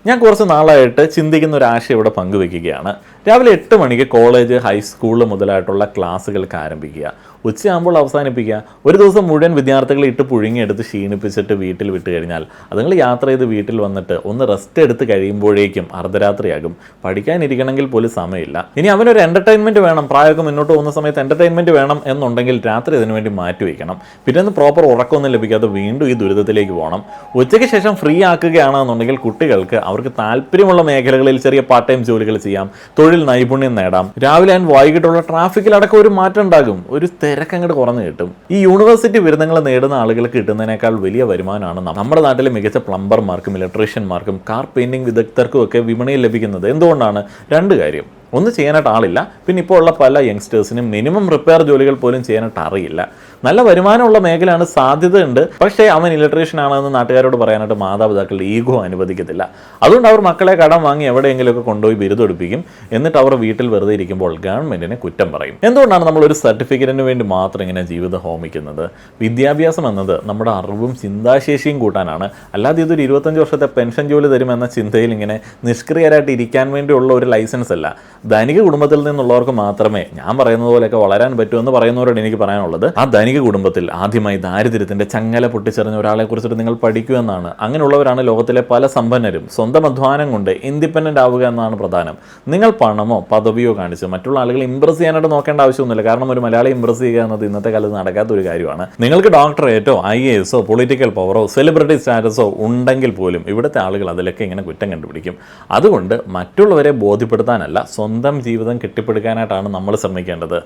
ഞാൻ കുറച്ച് നാളായിട്ട് ചിന്തിക്കുന്ന ഒരു ആശയം ഇവിടെ പങ്കുവെക്കുകയാണ്. രാവിലെ 8 മണിക്ക് കോളേജ്, ഹൈസ്കൂൾ മുതലായിട്ടുള്ള ക്ലാസ്സുകൾക്ക് ആരംഭിക്കുക. ഉച്ചയാകുമ്പോൾ അവസാനിപ്പിക്കുക. ഒരു ദിവസം മുഴുവൻ വിദ്യാർത്ഥികളെ ഇട്ട് പുഴുങ്ങിയെടുത്ത് ക്ഷീണിപ്പിച്ചിട്ട് വീട്ടിൽ വിട്ട് കഴിഞ്ഞാൽ അതുങ്ങൾ യാത്ര ചെയ്ത് വീട്ടിൽ വന്നിട്ട് ഒന്ന് റെസ്റ്റ് എടുത്ത് കഴിയുമ്പോഴേക്കും അർദ്ധരാത്രിയാകും. പഠിക്കാനിരിക്കണമെങ്കിൽ പോലും സമയമില്ല. ഇനി അവനൊരു എൻ്റർടൈൻമെൻറ്റ് വേണം, പ്രായമൊക്കെ മുന്നോട്ട് പോകുന്ന സമയത്ത് എൻ്റർടൈൻമെൻറ്റ് വേണം എന്നുണ്ടെങ്കിൽ രാത്രി അതിനു വേണ്ടി മാറ്റി വയ്ക്കണം. പിറ്റേന്ന് പ്രോപ്പർ ഉറക്കമൊന്നും ലഭിക്കാതെ വീണ്ടും ഈ ദുരിതത്തിലേക്ക് പോകണം. ഉച്ചയ്ക്ക് ശേഷം ഫ്രീ ആക്കുകയാണെന്നുണ്ടെങ്കിൽ കുട്ടികൾക്ക് അവർക്ക് താല്പര്യമുള്ള മേഖലകളിൽ ചെറിയ പാർട്ട് ടൈം ജോലികൾ ചെയ്യാം, തൊഴിൽ നൈപുണ്യം നേടാം. രാവിലെ ആൻഡ് വൈകിട്ടുള്ള ട്രാഫിക്കിലടക്കം ഒരു മാറ്റം ഉണ്ടാകും, ഒരു തിരക്കങ്ങോട്ട് കുറഞ്ഞു കിട്ടും. ഈ യൂണിവേഴ്സിറ്റി ബിരുദങ്ങൾ നേടുന്ന ആളുകൾക്ക് കിട്ടുന്നതിനേക്കാൾ വലിയ വരുമാനമാണ് നമ്മുടെ നാട്ടിലെ മികച്ച പ്ലംബർമാർക്കും ഇലക്ട്രീഷ്യന്മാർക്കും കാർ പെയിന്റിംഗ് വിദഗ്ധർക്കും ഒക്കെ വിപണിയിൽ ലഭിക്കുന്നത്. എന്തുകൊണ്ടാണ്? രണ്ട് കാര്യം. ഒന്ന്, ചെയ്യാനായിട്ട് ആളില്ല. പിന്നെ ഇപ്പോൾ ഉള്ള പല യങ്സ്റ്റേഴ്സിനും മിനിമം റിപ്പയർ ജോലികൾ പോലും ചെയ്യാനായിട്ട് അറിയില്ല. നല്ല വരുമാനമുള്ള മേഖലയാണ്, സാധ്യതയുണ്ട്. പക്ഷേ അവൻ ഇലക്ട്രീഷ്യൻ ആണെന്ന് നാട്ടുകാരോട് പറയാനായിട്ട് മാതാപിതാക്കളുടെ ഈഗോ അനുവദിക്കത്തില്ല. അതുകൊണ്ട് അവർ മക്കളെ കടം വാങ്ങി എവിടെയെങ്കിലുമൊക്കെ കൊണ്ടുപോയി ബിരുദെടുപ്പിക്കും. എന്നിട്ട് അവർ വീട്ടിൽ വെറുതെ ഇരിക്കുമ്പോൾ ഗവൺമെൻറ്റിനെ കുറ്റം പറയും. എന്തുകൊണ്ടാണ് നമ്മളൊരു സർട്ടിഫിക്കറ്റിന് വേണ്ടി മാത്രം ഇങ്ങനെ ജീവിതം ഹോമിക്കുന്നത്? വിദ്യാഭ്യാസം എന്നത് നമ്മുടെ അറിവും ചിന്താശേഷിയും കൂട്ടാനാണ്. അല്ലാതെ ഇതൊരു 25 വർഷത്തെ പെൻഷൻ ജോലി തരുമെന്ന ചിന്തയിൽ ഇങ്ങനെ നിഷ്ക്രിയരായിട്ട് ഇരിക്കാൻ വേണ്ടിയുള്ള ഒരു ലൈസൻസ് അല്ല. ധനിക കുടുംബത്തിൽ നിന്നുള്ളവർക്ക് മാത്രമേ ഞാൻ പറയുന്നത് പോലെയൊക്കെ വളരാൻ പറ്റുമെന്ന് പറയുന്നവരോട് എനിക്ക് പറയാനുള്ളത്, ആ ധനിക കുടുംബത്തിൽ ആദ്യമായി ദാരിദ്ര്യത്തിന്റെ ചങ്ങല പൊട്ടിച്ചെറിഞ്ഞ ഒരാളെ കുറിച്ചിട്ട് നിങ്ങൾ പഠിക്കൂ എന്നാണ്. അങ്ങനെയുള്ളവരാണ് ലോകത്തിലെ പല സമ്പന്നരും. സ്വന്തം അധ്വാനം കൊണ്ട് ഇൻഡിപെൻഡന്റ് ആവുക എന്നതാണ് പ്രധാനം. നിങ്ങൾ പണമോ പദവിയോ കാണിച്ച് മറ്റുള്ള ആളുകളെ ഇംപ്രസ് ചെയ്യാനായിട്ട് നോക്കേണ്ട ആവശ്യമൊന്നുമില്ല. കാരണം ഒരു മലയാളി ഇംപ്രസ് ചെയ്യുക എന്നത് ഇന്നത്തെ കാലത്ത് നടക്കാത്ത ഒരു കാര്യമാണ്. നിങ്ങൾക്ക് ഡോക്ടറേറ്റോ IAS പൊളിറ്റിക്കൽ പവറോ സെലിബ്രിറ്റി സ്റ്റാറ്റസോ ഉണ്ടെങ്കിൽ പോലും ഇവിടുത്തെ ആളുകൾ അതിലൊക്കെ ഇങ്ങനെ കുറ്റം കണ്ടുപിടിക്കും. അതുകൊണ്ട് മറ്റുള്ളവരെ ബോധ്യപ്പെടുത്താനല്ല, സ്വന്തം ജീവിതം കെട്ടിപ്പടുക്കാനായിട്ടാണ് നമ്മൾ ശ്രമിക്കേണ്ടത്.